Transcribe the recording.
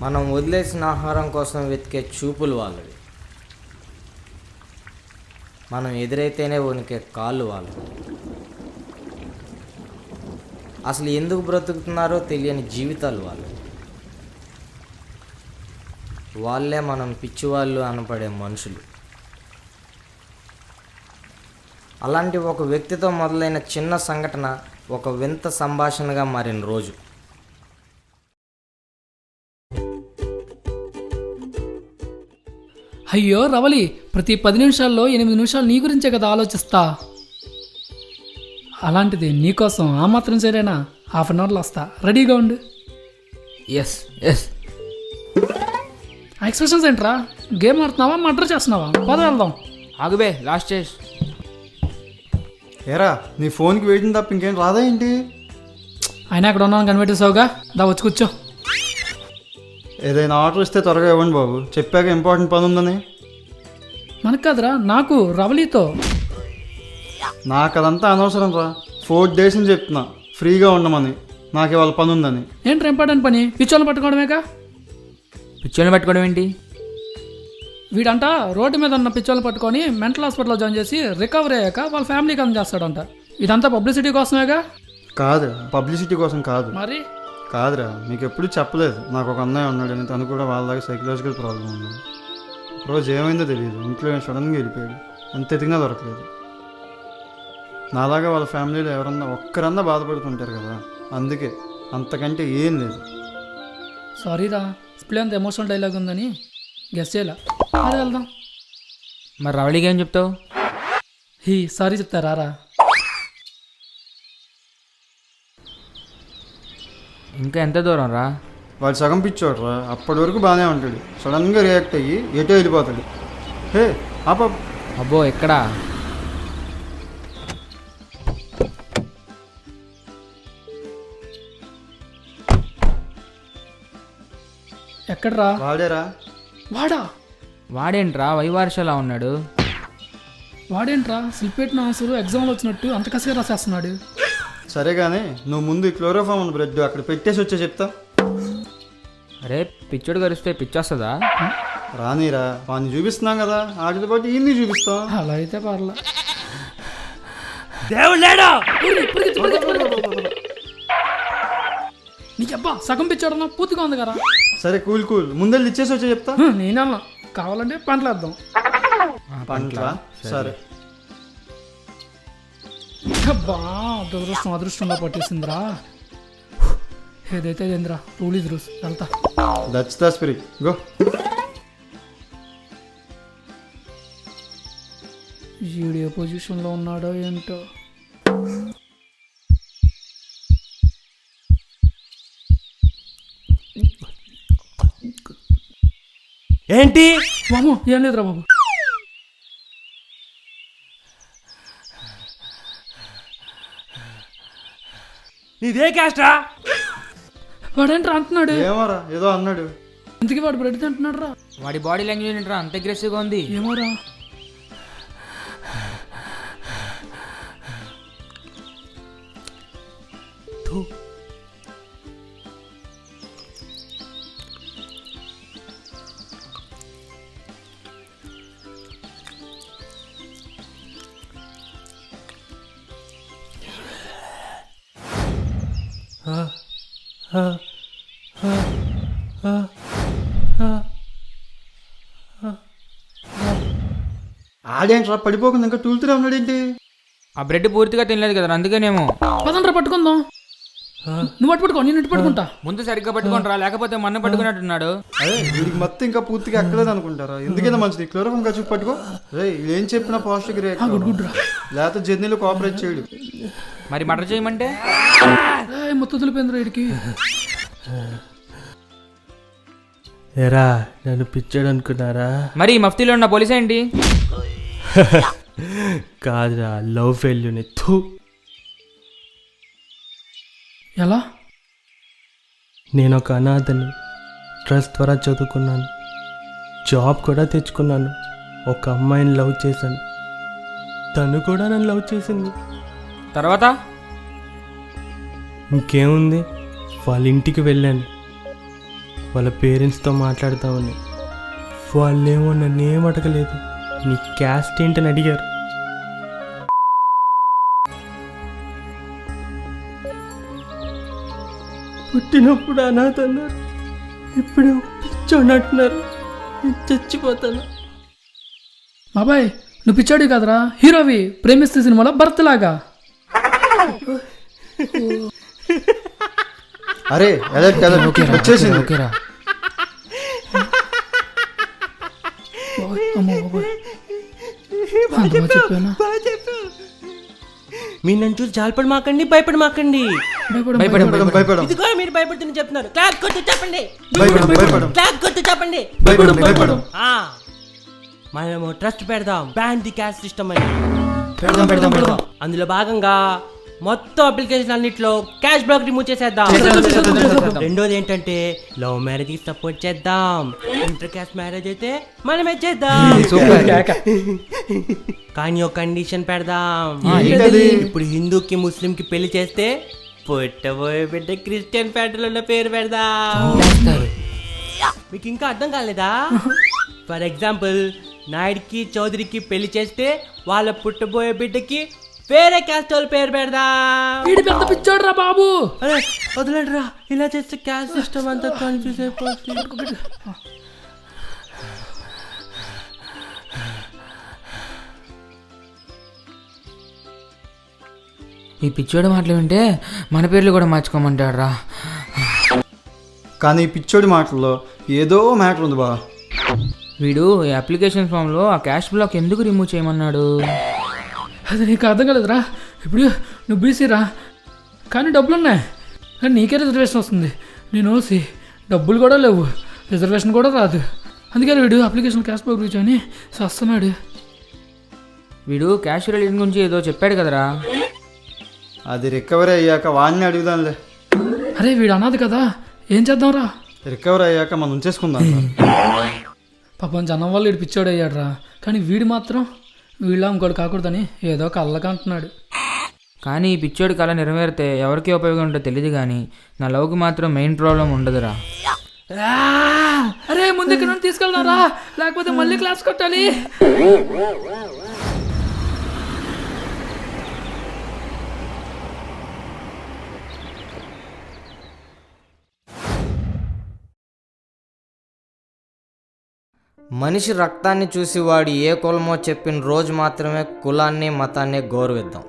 మనం వదిలేసిన ఆహారం కోసం వెతికే చూపులు వాళ్ళవి. మనం ఎదురైతేనే వణికే కాళ్ళు వాళ్ళవి. అసలు ఎందుకు బ్రతుకుతున్నారో తెలియని జీవితాలు వాళ్ళవి. వాళ్ళే మనం పిచ్చివాళ్ళు అనపడే మనుషులు. అలాంటి ఒక వ్యక్తితో మొదలైన చిన్న సంఘటన ఒక వింత సంభాషణగా మారిన రోజు. అయ్యో రవలి, ప్రతి 10 నిమిషాల్లో 8 నిమిషాలు నీ గురించే కదా ఆలోచిస్తా. అలాంటిది నీకోసం ఆ మాత్రం సరేనా? హాఫ్ అన్ అవర్లో వస్తా, రెడీగా ఉండు. Yes yes. ఆ ఎక్స్ప్రెషన్స్ ఏంట్రా? గేమ్ ఆడుతున్నావా, మర్డర్ చేస్తున్నావా? పద వెళ్దాం. ఆగుబే, లాస్ట్ చేసి. ఏరా, నీ ఫోన్కి వెయిటింగ్ తప్ప ఇంకేం రాదా ఏంటి? అయినా అక్కడ ఉన్నాను కనిపెట్టేసావుగా, దా వచ్చి కూర్చో. ఏదైనా ఆర్డర్ ఇస్తే త్వరగా ఇవ్వండి బాబు, చెప్పాక ఇంపార్టెంట్ పని ఉందని. మనకు కాదురా, నాకు రవలితో. నాకు అదంతా అనవసరం రా. 4 days అని చెప్తున్నా ఫ్రీగా ఉండమని, నాకు ఇవాళ పని ఉందని. ఏంట్రా ఇంపార్టెంట్ పని? పిచ్చోళ్ళని పట్టుకోవడమేగా. పిచ్చోని పట్టుకోవడం ఏంటి? వీడంట రోడ్డు మీద ఉన్న పిచ్చోళ్ళని పట్టుకొని మెంటల్ హాస్పిటల్లో జాయిన్ చేసి రికవరీ అయ్యాక వాళ్ళ ఫ్యామిలీకి అందజేస్తాడంట. ఇదంతా పబ్లిసిటీ కోసమేగా? కాదురా, పబ్లిసిటీ కోసం కాదు. మరి కాదురా, మీకు ఎప్పుడు చెప్పలేదు నాకు ఒక అన్నయ్య ఉన్నాడని. తను కూడా వాళ్ళలాగా సైకలాజికల్ ప్రాబ్లం ఉంది. రోజు ఏమైందో తెలియదు, ఇంట్లో సడన్గా వెళ్ళిపోయాడు. ఎంత ఎతికినా దొరకలేదు. నాలాగా వాళ్ళ ఫ్యామిలీలో ఎవరన్నా ఒక్కరన్నా బాధపడుతుంటారు కదా, అందుకే, అంతకంటే ఏం లేదు. సారీరా, స్ప్లే అంత ఎమోషనల్ డైలాగ్ ఉందని గెస్ చేయాల. అదే వెళ్దాం. మరి రవళికి ఏం చెప్తావు? సారీ చెప్తారా? ఇంకా ఎంత దూరం రా? వాడు సగం పిచ్చోడు రా, అప్పటి వరకు బాగానే ఉంటాడు. సడన్గా రియాక్ట్ అయ్యి ఎటో వెళ్ళిపోతాడు. హే ఆప. అబ్బో, ఎక్కడా? ఎక్కడరా? వాడేరా. వాడేంట్రా వైవార్షలా ఉన్నాడు? వాడేంట్రా స్లిప్ ఆన్సర్ ఎగ్జామ్లో వచ్చినట్టు అంత కసిగా రాసేస్తున్నాడు. సరే కానీ నువ్వు ముందు ఈ క్లోరోఫామ్ ఉన్న బ్రెడ్ అక్కడ పెట్టేసి వచ్చే చెప్తా. అరే, పిచ్చోడు కరిస్తే పిచ్చొస్తుందా? రానీరా, వాడిని చూపిస్తున్నాం కదా, వాటితో పాటు ఈయన్ని చూపిస్తాం. అలా అయితే పర్లా. నీకబ్బా సగం పిచ్చాడన్నా పూర్తిగా ఉంది కదా. సరే కూల్ ముందెళ్ళి ఇచ్చేసి వచ్చే చెప్తా. నేనన్నా కావాలంటే పంటలు వేద్దాం. పంటలా? సరే. అబ్బా, అదృష్టంగా పట్టేసిందిరా. ఏదైతే ఏంద్రా, రూల్ ఇస్ రూల్స్. వెళ్తా. That's the spirit, go. Video పొజిషన్లో ఉన్నాడో ఏంటో. ఏంటి బాబు? ఏం లేదురా బాబు. నీదే క్యాస్ట్రా? వాడేంట్రా అంటున్నాడు? ఏమోరా, ఏదో అన్నాడు. ఇంతకీ వాడు బ్రెడ్ తింటున్నాడు రా. వాడి బాడీ లాంగ్వేజ్ ఏంట్రా అంత అగ్రెసివ్గా ఉంది? ఏమోరా. ఆడేంట్రా పడిపోకుండా ఇంకా తూలుతూనే ఉన్నాడేంటి? ఆ బ్రెడ్ పూర్తిగా తినలేదు కదా, అందుకేనేమో. పదండ్రా పట్టుకుందాం. నువ్వు పట్టుకో, నేను ఇటు పట్టుకుంటా. ముందు సరిగ్గా పట్టుకుంటారా, లేకపోతే మన్న పట్టుకున్నట్టున్నాడు. అదే వీడికి మొత్తం ఇంకా పూర్తిగా ఎక్కలేదు అనుకుంటారా? ఎందుకైనా మంచిది క్లోరోఫామ్ ఖర్చు పట్టుకో. రే, ఏం చెప్పినా పాజిటివ్ రేట్, లేకపోతే జర్నీలో కోఆపరేట్ చేయడు. మరి మర్డర్ చేయమంటే మొత్తం తెలిపోయిందిరా వీడికి. ఎరా, నన్ను పిచ్చాడు అనుకున్నారా? మరి మఫ్తీలో ఉన్న పోలీస్ ఏంటి? కాదురా, లవ్ ఫెయిల్యూని. ఎలా? నేను ఒక అనాథని. ట్రస్ట్ ద్వారా చదువుకున్నాను, జాబ్ కూడా తెచ్చుకున్నాను. ఒక అమ్మాయిని లవ్ చేశాను, తను కూడా నన్ను లవ్ చేసింది. తర్వాత ఇంకేముంది, వాళ్ళ ఇంటికి వెళ్ళాను. వాళ్ళ పేరెంట్స్తో మాట్లాడతామని. వాళ్ళేమో నన్ను ఏం అడగలేదు, నీ క్యాస్ట్ ఏంటని అడిగారు. పుట్టినప్పుడు అనాథ అన్నారు, ఇప్పుడు పిచ్చోడు అంటున్నారు. నేను చచ్చిపోతాను. బాబాయ్ నువ్వు పిచ్చాడు కదరా, హీరోవి ప్రేమిస్తే సినిమాలో భర్త లాగా. అరే ఎలర్ట్ ఎలర్ట్ వచ్చేసింది. ఓకేరా. అమ్మో బాబాయ్, అంత బాగా చెప్పానా? మీరు నన్ను చూసి జాలిపడి మాకండి, భయపడి మాకండి. భయపడం భయపడం ఇదిగో మీరు భయపడుతున్న చెప్తున్నారు. క్లాప్ కొట్టు చెప్పండి, భయపడం భయపడం క్లాప్ కొట్టు చెప్పండి. భయపడం భయపడం ఆ, మనము ట్రస్ట్ పెడదాం, బ్యాన్ ది క్యాస్ట్ సిస్టమ్ అని. పెడదాం. అందులో భాగంగా మొత్తం అప్లికేషన్ అన్నిట్లో క్యాష్ బ్లాక్ రిమూవ్ చేసేద్దాం. రెండోది ఏంటంటే లవ్ మ్యారేజ్ కి సపోర్ట్ చేద్దాం. ఇంటర్ క్యాస్ట్ మ్యారేజ్ అయితే మనమే చేద్దాం. కానీ ఒక కండిషన్ పెడదాం. ఇప్పుడు హిందూకి ముస్లిం కి పెళ్లి చేస్తే పుట్టబోయే బిడ్డ క్రిస్టియన్ ప్యాటర్న్ పేరు పెడదాం. మీకు ఇంకా అర్థం కాలేదా? ఫర్ ఎగ్జాంపుల్ నాయుడికి చౌదరికి పెళ్లి చేస్తే వాళ్ళ పుట్టబోయే బిడ్డకి వేరే క్యాస్ట్ వాళ్ళ పేరు పెడదాం. వీడి పెద్ద పిచ్చాడు రా బాబు. అరే వదలండి రా, ఇలా చేస్తే క్యాస్ట్ సిస్టమ్ అంతా కన్ఫ్యూజ్ అయిపోతుంది. ఈ పిచ్చోడు మాటలు వింటే మన పేర్లు కూడా మార్చుకోమంటాడు రా. కానీ ఈ పిచ్చోడి మాటల్లో ఏదో మ్యాటర్ ఉంది బా. వీడు ఈ అప్లికేషన్ ఫామ్లో ఆ క్యాష్ బ్లాక్ ఎందుకు రిమూవ్ చేయమన్నాడు? అది నీకు అర్థం కాలేదురా. ఇప్పుడు నువ్వు బీసీరా, కానీ డబ్బులు ఉన్నాయి, కానీ నీకే రిజర్వేషన్ వస్తుంది. నేను ఓసి, డబ్బులు కూడా లేవు, రిజర్వేషన్ కూడా రాదు. అందుకని వీడు అప్లికేషన్ క్యాష్ బ్లాక్ కూర్చొని వస్తున్నాడు. వీడు క్యాష్ రిలేషన్ గురించి ఏదో చెప్పాడు కదరా. అది రికవరీ అయ్యాక వాడిని అడుగుదాంలే. అరే వీడు అన్నది కదా, ఏం చేద్దాంరా? రికవరీ అయ్యాక మనం ఉంచేసుకుందాం. పాపం జనం వాళ్ళు వీడు పిచ్చోడు అయ్యాడురా, కానీ వీడు మాత్రం వీళ్ళ ఇంకోటి కాకూడదని ఏదో కళ్ళకంటున్నాడు. కానీ ఈ పిచ్చోడి కళ నెరవేరితే ఎవరికి ఉపయోగం ఉంటుందో తెలియదు, కానీ నా లవ్కి మాత్రం మెయిన్ ప్రాబ్లం ఉండదురా. అరే ముందు ఇక్కడ నుండి తీసుకెళ్దాంరా, లేకపోతే మళ్ళీ క్లాస్ కొట్టాలి. మనిషి రక్తాన్ని చూసి వాడు ఏ కులమో చెప్పిన రోజు మాత్రమే కులాన్ని మతాన్ని గౌరవిద్దాం.